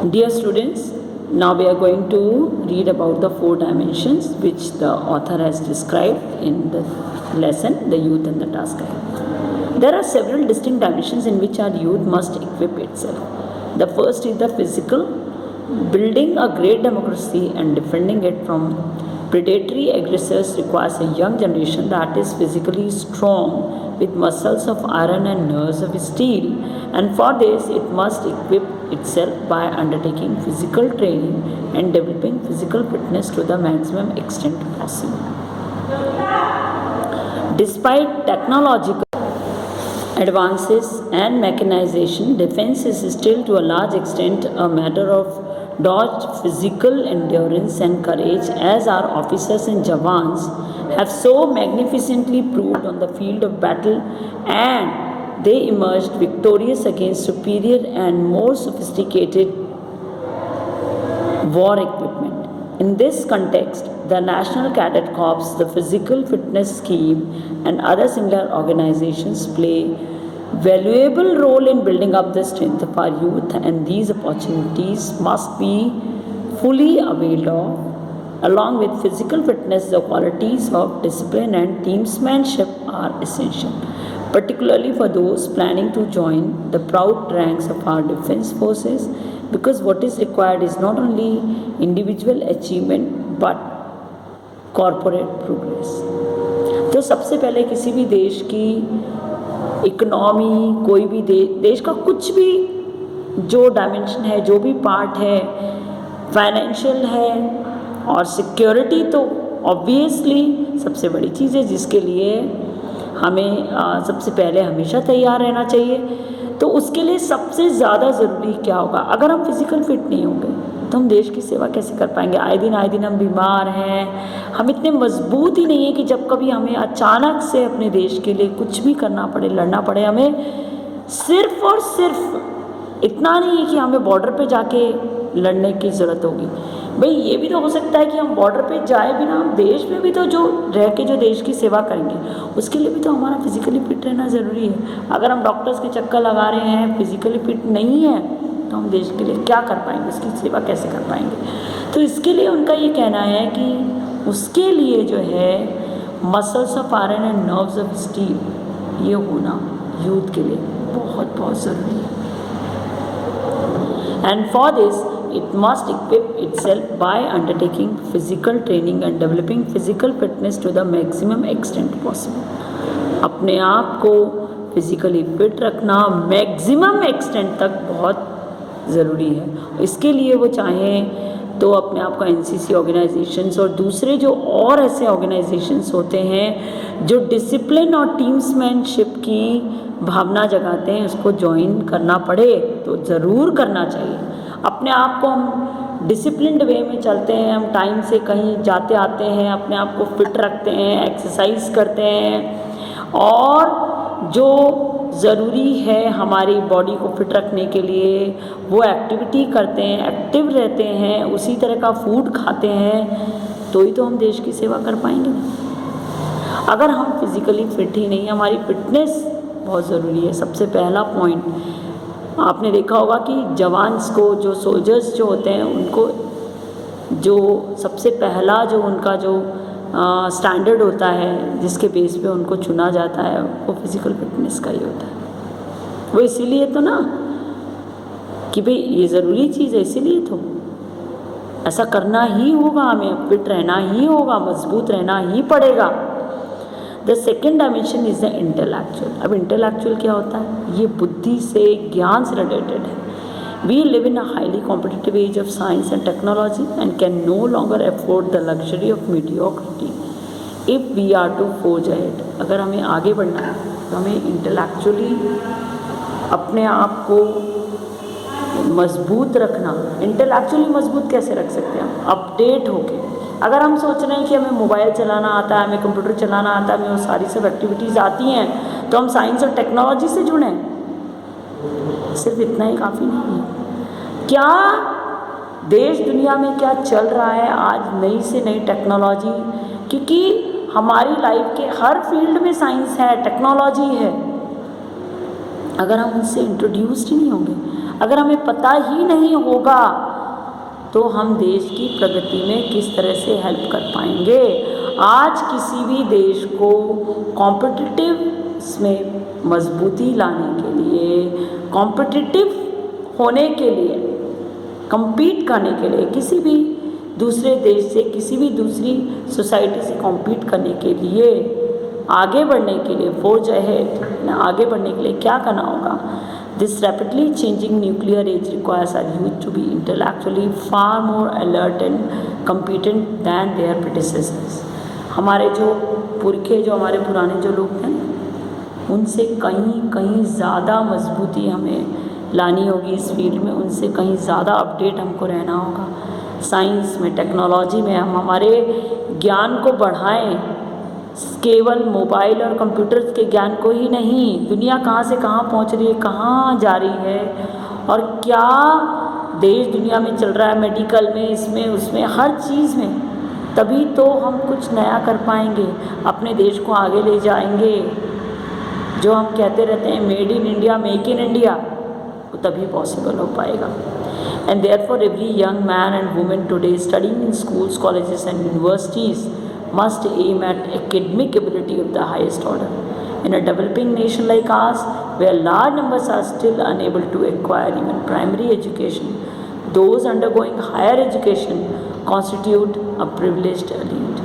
Dear students, now we are going to read about the 4 dimensions which the author has described in the lesson, The Youth and the Task Ahead. There are several distinct dimensions in which our youth must equip itself. The first is the physical, building a great democracy and defending it from predatory aggressors requires a young generation that is physically strong with muscles of iron and nerves of steel, and for this it must equip itself by undertaking physical training and developing physical fitness to the maximum extent possible. Despite technological advances and mechanization, defense is still to a large extent a matter of dogged physical endurance and courage, as our officers and jawans have so magnificently proved on the field of battle, and they emerged victorious against superior and more sophisticated war equipment. In this context, the National Cadet Corps, the Physical Fitness Scheme, and other similar organizations play valuable role in building up the strength of our youth, and these opportunities must be fully availed of. Along with physical fitness, the qualities of discipline and teamsmanship are essential, particularly for those planning to join the proud ranks of our defense forces, because what is required is not only individual achievement but corporate progress. तो सबसे पहले किसी भी देश की economy, कोई भी देश का कुछ भी जो डायमेंशन है, जो भी पार्ट है, फाइनेंशियल है और सिक्योरिटी, तो ऑब्वियसली सबसे बड़ी चीज़ है जिसके लिए हमें सबसे पहले हमेशा तैयार रहना चाहिए। तो उसके लिए सबसे ज़्यादा ज़रूरी क्या होगा? अगर हम फिज़िकल फिट नहीं होंगे तो हम देश की सेवा कैसे कर पाएंगे? आए दिन हम बीमार हैं, हम इतने मजबूत ही नहीं है कि जब कभी हमें अचानक से अपने देश के लिए कुछ भी करना पड़े, लड़ना पड़े, हमें सिर्फ और सिर्फ इतना नहीं है कि हमें बॉर्डर पे जाके लड़ने की ज़रूरत होगी। भाई ये भी तो हो सकता है कि हम बॉर्डर पे जाए बिना हम देश में भी तो जो रह के जो देश की सेवा करेंगे, उसके लिए भी तो हमारा फिज़िकली फिट रहना ज़रूरी है। अगर हम डॉक्टर्स के चक्कर लगा रहे हैं, फिज़िकली फिट नहीं है, तो हम देश के लिए क्या कर पाएंगे, उसकी सेवा कैसे कर पाएंगे? तो इसके लिए उनका ये कहना है कि उसके लिए जो है muscles of iron and nerves of steel, ये होना यूथ के लिए बहुत बहुत ज़रूरी है। And for this, it must equip itself by undertaking physical training and developing physical fitness to the maximum extent possible. अपने आप को फिज़िकली फिट रखना मैक्सिमम एक्सटेंट तक बहुत ज़रूरी है। इसके लिए वो चाहें तो अपने आप को एनसीसी ऑर्गेनाइजेशंस और दूसरे जो और ऐसे ऑर्गेनाइजेशंस होते हैं जो डिसिप्लिन और टीम्समैनशिप की भावना जगाते हैं, उसको ज्वाइन करना पड़े तो ज़रूर करना चाहिए। अपने आप को हम डिसिप्लिन्ड वे में चलते हैं, हम टाइम से कहीं जाते आते हैं, अपने आप को फिट रखते हैं, एक्सरसाइज करते हैं, और जो ज़रूरी है हमारी बॉडी को फिट रखने के लिए वो एक्टिविटी करते हैं, एक्टिव रहते हैं, उसी तरह का फूड खाते हैं, तो ही तो हम देश की सेवा कर पाएंगे। अगर हम फिज़िकली फिट ही नहीं, हमारी फिटनेस बहुत ज़रूरी है। सबसे पहला पॉइंट आपने देखा होगा कि जवान्स को, जो सोल्जर्स जो होते हैं, उनको जो सबसे पहला जो उनका जो स्टैंडर्ड होता है जिसके बेस पे उनको चुना जाता है, वो फिज़िकल फिटनेस का ही होता है। वो इसीलिए तो ना कि भाई ये ज़रूरी चीज़ है, इसीलिए तो ऐसा करना ही होगा, हमें फिट रहना ही होगा, मजबूत रहना ही पड़ेगा। The second dimension is the intellectual. अब इंटेलेक्चुअल क्या होता है? ये बुद्धि से, ज्ञान से रिलेटेड है। We live in a highly competitive age of science and technology and can no longer afford the luxury of mediocrity if we are to forge ahead. अगर हमें आगे बढ़ना है तो हमें इंटेलेक्चुअली अपने आप को मजबूत रखना। इंटेलेक्चुअली मजबूत कैसे रख सकते हैं हम? अपडेट होके। अगर हम सोच रहे हैं कि हमें मोबाइल चलाना आता है, हमें कंप्यूटर चलाना आता है, हमें वो सारी सब एक्टिविटीज़ आती हैं, तो हम साइंस और टेक्नोलॉजी से जुड़ें, सिर्फ इतना ही काफ़ी नहीं है। क्या देश दुनिया में क्या चल रहा है आज, नई से नई टेक्नोलॉजी, क्योंकि हमारी लाइफ के हर फील्ड में साइंस है, टेक्नोलॉजी है। अगर हम उनसे इंट्रोड्यूस्ड ही नहीं होंगे, अगर हमें पता ही नहीं होगा, तो हम देश की प्रगति में किस तरह से हेल्प कर पाएंगे। आज किसी भी देश को कॉम्पिटिटिव में मजबूती लाने के लिए, कॉम्पिटिटिव होने के लिए, compete करने के लिए, किसी भी दूसरे देश से, किसी भी दूसरी सोसाइटी से compete करने के लिए, आगे बढ़ने के लिए, forge ahead, आगे बढ़ने के लिए क्या करना होगा? This rapidly changing nuclear age requires our youth to be intellectually far more alert and competent than their predecessors. हमारे जो पुरखे, जो हमारे पुराने जो लोग थे, उनसे कहीं ज़्यादा मजबूती हमें लानी होगी इस फील्ड में, उनसे कहीं ज़्यादा अपडेट हमको रहना होगा। साइंस में, टेक्नोलॉजी में हम हमारे ज्ञान को बढ़ाएं, केवल मोबाइल और कंप्यूटर के ज्ञान को ही नहीं, दुनिया कहाँ से कहाँ पहुँच रही है, कहाँ जा रही है, और क्या देश दुनिया में चल रहा है, मेडिकल में, इसमें उसमें, हर चीज़ में, तभी तो हम कुछ नया कर पाएंगे, अपने देश को आगे ले जाएंगे। जो हम कहते रहते हैं made in India, make in India, वो तभी पॉसिबल हो पाएगा। And therefore every young man and women today studying in schools, colleges and universities must aim at academic ability of the highest order. In a developing nation like ours, where large numbers are still unable to acquire even primary education, those undergoing higher education constitute a privileged elite.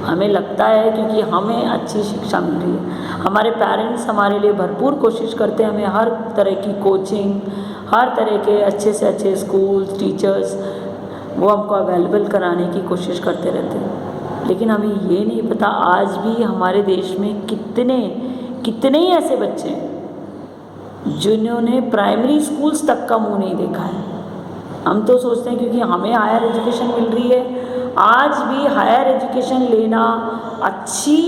हमें लगता है क्योंकि हमें अच्छी शिक्षा मिल रही है, हमारे पेरेंट्स हमारे लिए भरपूर कोशिश करते हैं, हमें हर तरह की कोचिंग, हर तरह के अच्छे से अच्छे स्कूल्स, टीचर्स वो हमको अवेलेबल कराने की कोशिश करते रहते हैं, लेकिन हमें ये नहीं पता आज भी हमारे देश में कितने ही ऐसे बच्चे हैं जिन्होंने प्राइमरी स्कूल्स तक का मुंह नहीं देखा है। हम तो सोचते हैं क्योंकि हमें हायर एजुकेशन मिल रही है, आज भी हायर एजुकेशन लेना, अच्छी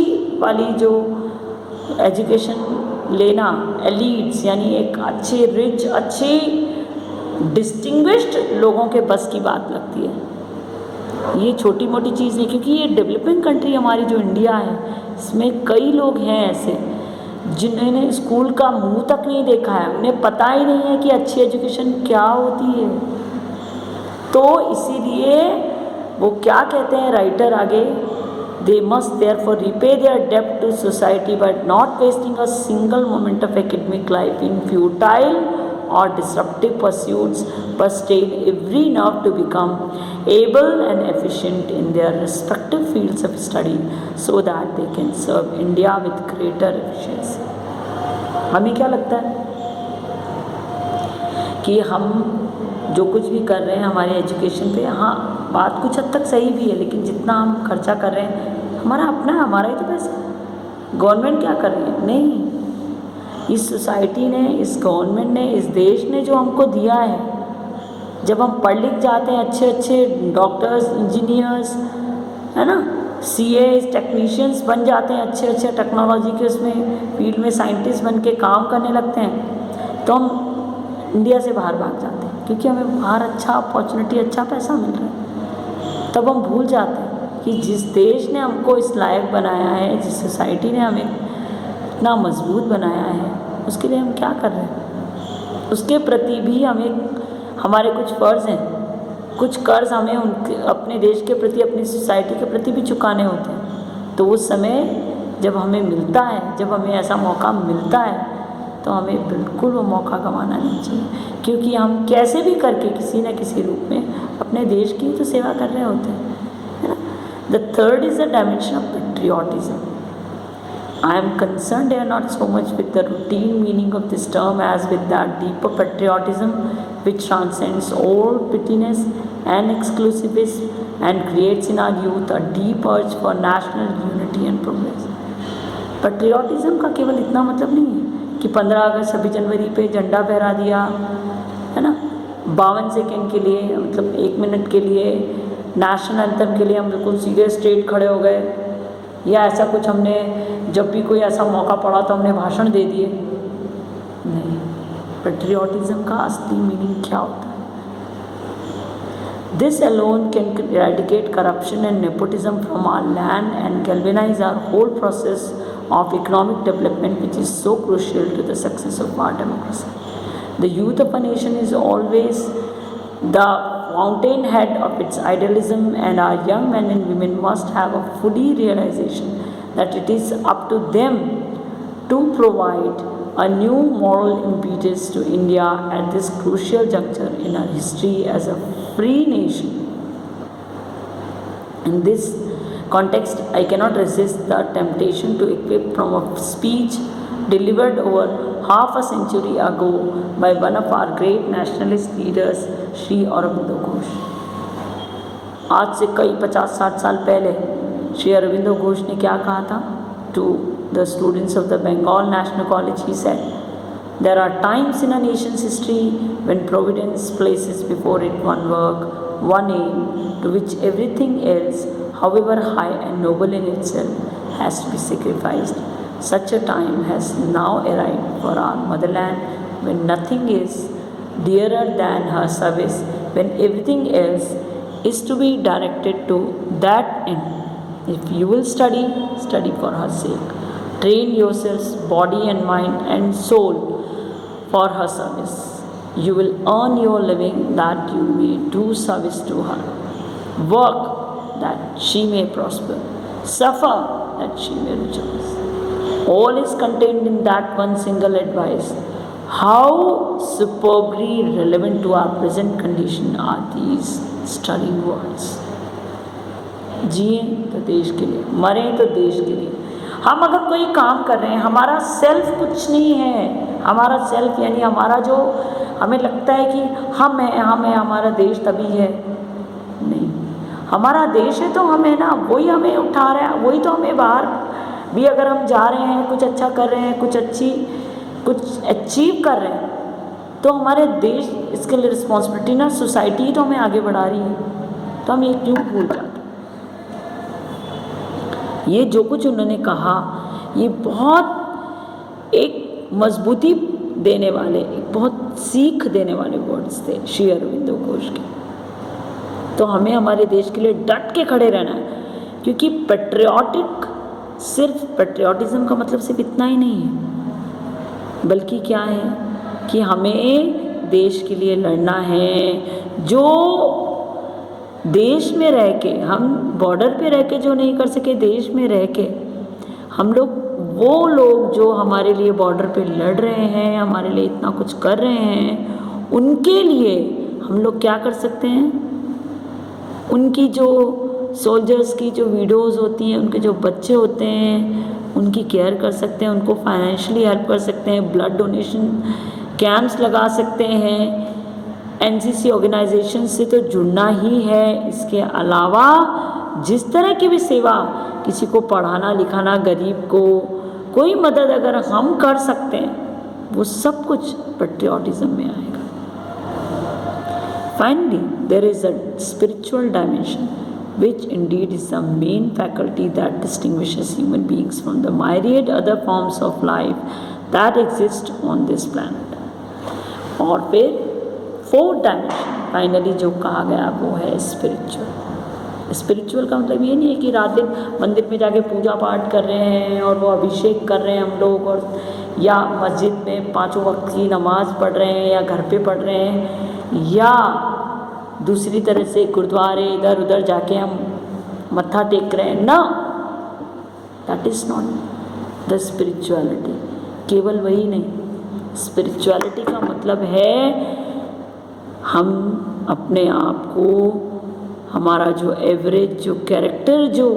वाली जो एजुकेशन लेना, एलीट्स यानी एक अच्छे रिच, अच्छे डिस्टिंग्विश्ड लोगों के बस की बात लगती है। ये छोटी मोटी चीज़ नहीं, क्योंकि ये डेवलपिंग कंट्री हमारी जो इंडिया है, इसमें कई लोग हैं ऐसे जिन्होंने स्कूल का मुंह तक नहीं देखा है, उन्हें पता ही नहीं है कि अच्छी एजुकेशन क्या होती है। तो इसीलिए वो क्या कहते हैं राइटर आगे, they must therefore repay their डेब्ट to society but not wasting a single moment of academic life in futile or disruptive pursuits, but strain every nerve to become able and efficient in their respective fields of study so that they can serve India with greater efficiency. हमें क्या लगता है कि हम जो कुछ भी कर रहे हैं हमारे एजुकेशन पे, हाँ बात कुछ हद तक सही भी है, लेकिन जितना हम खर्चा कर रहे हैं हमारा अपना है, हमारा ही तो पैसा, गवर्नमेंट क्या कर रही है? नहीं, इस सोसाइटी ने, इस गवर्नमेंट ने, इस देश ने जो हमको दिया है, जब हम पढ़ लिख जाते हैं, अच्छे अच्छे डॉक्टर्स, इंजीनियर्स, है ना, सीए, टेक्नीशियंस बन जाते हैं, अच्छे अच्छे टेक्नोलॉजी के उसमें फील्ड में साइंटिस्ट बन के काम करने लगते हैं, तो हम इंडिया से बाहर भाग जाते हैं क्योंकि हमें बाहर अच्छा अपॉर्चुनिटी, अच्छा पैसा मिल रहा है। तब हम भूल जाते हैं कि जिस देश ने हमको इस लायक बनाया है, जिस सोसाइटी ने हमें इतना मजबूत बनाया है, उसके लिए हम क्या कर रहे हैं, उसके प्रति भी हमें हमारे कुछ फ़र्ज़ हैं, कुछ कर्ज हमें उनके अपने देश के प्रति, अपनी सोसाइटी के प्रति भी चुकाने होते हैं। तो उस समय जब हमें मिलता है, जब हमें ऐसा मौका मिलता है, तो हमें बिल्कुल वो मौका गंवाना नहीं चाहिए, क्योंकि हम कैसे भी करके किसी न किसी रूप में अपने देश की तो सेवा कर रहे होते हैं, है ना। The third is the dimension of patriotism. I am concerned here not so much with the routine meaning of this term as with that deeper patriotism which transcends all pettiness and exclusivism and creates in our youth a deep urge for national unity and progress. Patriotism का केवल इतना मतलब नहीं है कि 15 अगस्त 26 जनवरी पे झंडा फहरा दिया, है ना, 52 सेकेंड के लिए, मतलब 1 मिनट के लिए नेशनल एंथम के लिए हम बिल्कुल सीधे स्ट्रेट खड़े हो गए, या ऐसा कुछ हमने जब भी कोई ऐसा मौका पड़ा तो हमने भाषण दे दिए। नहीं, पेट्रियाटिज्म का असली मीनिंग क्या होता है? This alone can eradicate corruption and nepotism from our land and galvanize our whole process of economic development which is so crucial to the success of our democracy. The youth of a nation is always the fountainhead of its idealism, and our young men and women must have a fully realization that it is up to them to provide a new moral impetus to India at this crucial juncture in our history as a free nation. In this context, I cannot resist the temptation to equip from a speech delivered over half a century ago by one of our great nationalist leaders, Sri Aurobindo Ghosh. आज से कई 50-60 साल पहले श्री अरविंदो घोष ने क्या कहा था? To the students of the Bengal National College, he said, "There are times in a nation's history when Providence places before it one work, one aim, to which everything else, however high and noble in itself, has to be sacrificed. Such a time has now arrived for our motherland, when nothing is dearer than her service, when everything else is to be directed to that end. If you will study, study for her sake. Train yourselves, body and mind and soul, for her service. You will earn your living that you may do service to her. Work that she may prosper. Suffer that she may rejoice." All is contained in that one single advice. How superbly relevant to our present condition are these stirring words. जिए तो देश के लिए, मरे तो देश के लिए। हम अगर कोई काम कर रहे हैं, हमारा सेल्फ कुछ नहीं है, हमारा सेल्फ यानी हमारा जो हमें लगता है कि हम है हमारा देश तभी है, नहीं, हमारा देश है तो हम है ना, वही हमें उठा रहा है, वही तो हमें बाहर भी अगर हम जा रहे हैं, कुछ अच्छा कर रहे हैं, कुछ अचीव कर रहे हैं, तो हमारे देश इसके लिए रिस्पॉन्सिबिलिटी ना, सोसाइटी ही तो हमें आगे बढ़ा रही है, तो हम ये क्यों भूल जाते। ये जो कुछ उन्होंने कहा, ये बहुत एक मजबूती देने वाले, एक बहुत सीख देने वाले वर्ड्स थे श्री अरविंदो घोष के। तो हमें हमारे देश के लिए डट के खड़े रहना है, क्योंकि सिर्फ पेट्रियाटिज्म का मतलब सिर्फ इतना ही नहीं है, बल्कि क्या है कि हमें देश के लिए लड़ना है। जो देश में रह के, हम बॉर्डर पे रह के जो नहीं कर सके, देश में रह के हम लोग, वो लोग जो हमारे लिए बॉर्डर पे लड़ रहे हैं, हमारे लिए इतना कुछ कर रहे हैं, उनके लिए हम लोग क्या कर सकते हैं? उनकी जो सोल्जर्स की जो वीडियोस होती हैं, उनके जो बच्चे होते हैं, उनकी केयर कर सकते हैं, उनको फाइनेंशियली हेल्प कर सकते हैं, ब्लड डोनेशन कैंप्स लगा सकते हैं, एनसीसी ऑर्गेनाइजेशन से तो जुड़ना ही है। इसके अलावा जिस तरह की भी सेवा, किसी को पढ़ाना लिखाना, गरीब को कोई मदद अगर हम कर सकते हैं, वो सब कुछ पेट्रियाटिज्म में आएगा। Finally, there is a spiritual dimension, which indeed is the main faculty that distinguishes human beings from the myriad other forms of life that exist on this planet. और फिर फोर्थ डायमेंशन फाइनली जो कहा गया वो है spiritual. Spiritual का मतलब ये नहीं है कि रात दिन मंदिर में जाके पूजा पाठ कर रहे हैं और वो अभिषेक कर रहे हैं हम लोग, और या मस्जिद में 5 वक्त की नमाज़ पढ़ रहे हैं, या घर पे पढ़ रहे हैं, या दूसरी तरह से गुरुद्वारे इधर उधर जाके हम मत्था टेक रहे हैं ना। That is not the spirituality. केवल वही नहीं, स्पिरिचुअलिटी का मतलब है हम अपने आप को, हमारा जो एवरेज जो कैरेक्टर जो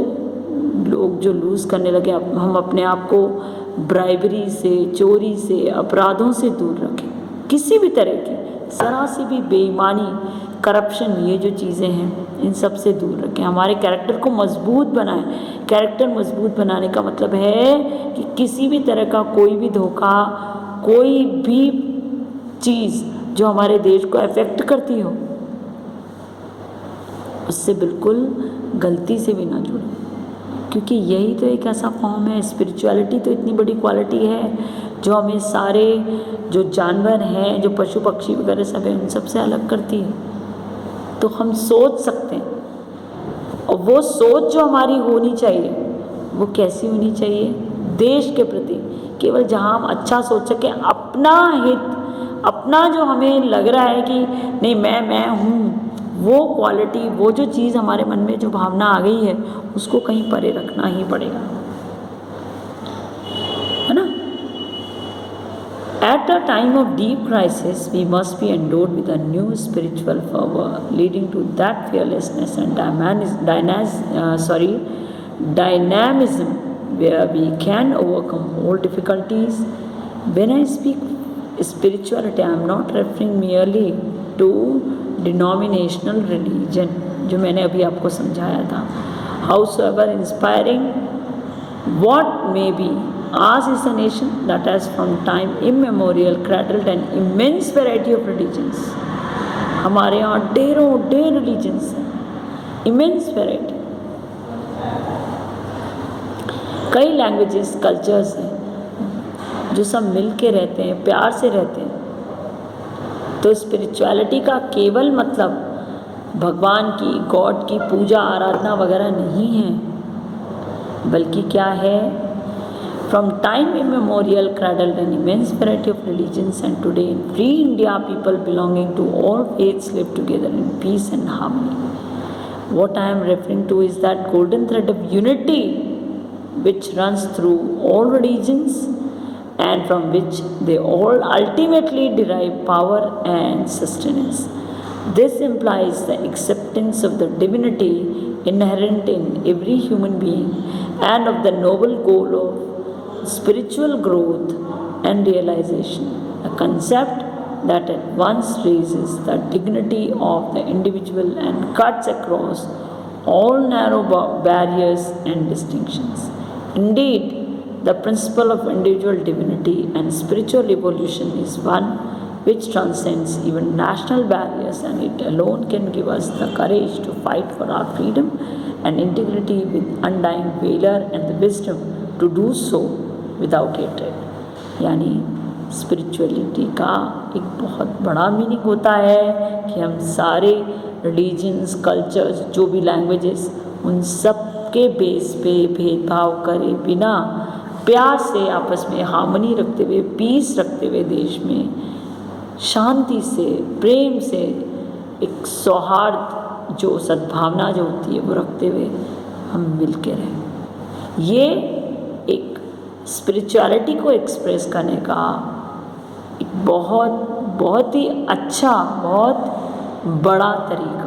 लोग जो लूज़ करने लगे, हम अपने आप को ब्राइबरी से, चोरी से, अपराधों से दूर रखें। किसी भी तरह की ज़रा सी भी बेईमानी, करप्शन, ये जो चीज़ें हैं, इन सब से दूर रखें। हमारे कैरेक्टर को मजबूत बनाएं। कैरेक्टर मजबूत बनाने का मतलब है कि किसी भी तरह का कोई भी धोखा, कोई भी चीज़ जो हमारे देश को अफेक्ट करती हो, उससे बिल्कुल गलती से भी ना जुड़े, क्योंकि यही तो एक ऐसा फॉर्म है। स्पिरिचुअलिटी तो इतनी बड़ी क्वालिटी है जो हमें सारे जो जानवर हैं, जो पशु पक्षी वगैरह सब हैं, उन सब से अलग करती है। तो हम सोच सकते हैं, और वो सोच जो हमारी होनी चाहिए वो कैसी होनी चाहिए? देश के प्रति, केवल जहाँ हम अच्छा सोच सकें, अपना हित, अपना जो हमें लग रहा है कि नहीं मैं हूँ, वो क्वालिटी, वो जो चीज़ हमारे मन में जो भावना आ गई है, उसको कहीं परे रखना ही पड़ेगा, है ना। At a time of deep crisis, we must be endowed with a new spiritual fervor, leading to that fearlessness and dynamism where we can overcome all difficulties. When I speak spirituality, I am not referring merely to denominational religion, जो मैंने अभी आपको समझाया था. Howsoever inspiring what may be, ours is a nation that has from time immemorial cradled an immense variety of religions. हमारे यहाँ ढेरों religions हैं, इमेंस वैरायटी, कई लैंग्वेजेस, कल्चर्स हैं जो सब मिल के रहते हैं, प्यार से रहते हैं. तो स्पिरिचुअलिटी का केवल मतलब भगवान की, गॉड की पूजा आराधना वगैरह नहीं है, बल्कि क्या है, from time immemorial cradled an immense variety of religions, and today in free India people belonging to all faiths live together in peace and harmony. What I am referring to is that golden thread of unity which runs through all religions and from which they all ultimately derive power and sustenance. This implies the acceptance of the divinity inherent in every human being and of the noble goal of spiritual growth and realization, a concept that at once raises the dignity of the individual and cuts across all narrow barriers and distinctions. Indeed, the principle of individual divinity and spiritual evolution is one which transcends even national barriers, and it alone can give us the courage to fight for our freedom and integrity with undying valor and the wisdom to do so without hatred. यानी spirituality का एक बहुत बड़ा meaning होता है कि हम सारे रिलीजन्स, कल्चर्स, जो भी लैंग्वेजेस, उन सब के बेस पे भेदभाव करे बिना प्यार से आपस में हार्मनी रखते हुए, पीस रखते हुए, देश में शांति से, प्रेम से, एक सौहार्द, जो सद्भावना जो होती है वो रखते हुए हम मिल के रहें. ये एक स्पिरिचुअलिटी को एक्सप्रेस करने का एक बहुत ही अच्छा, बहुत बड़ा तरीका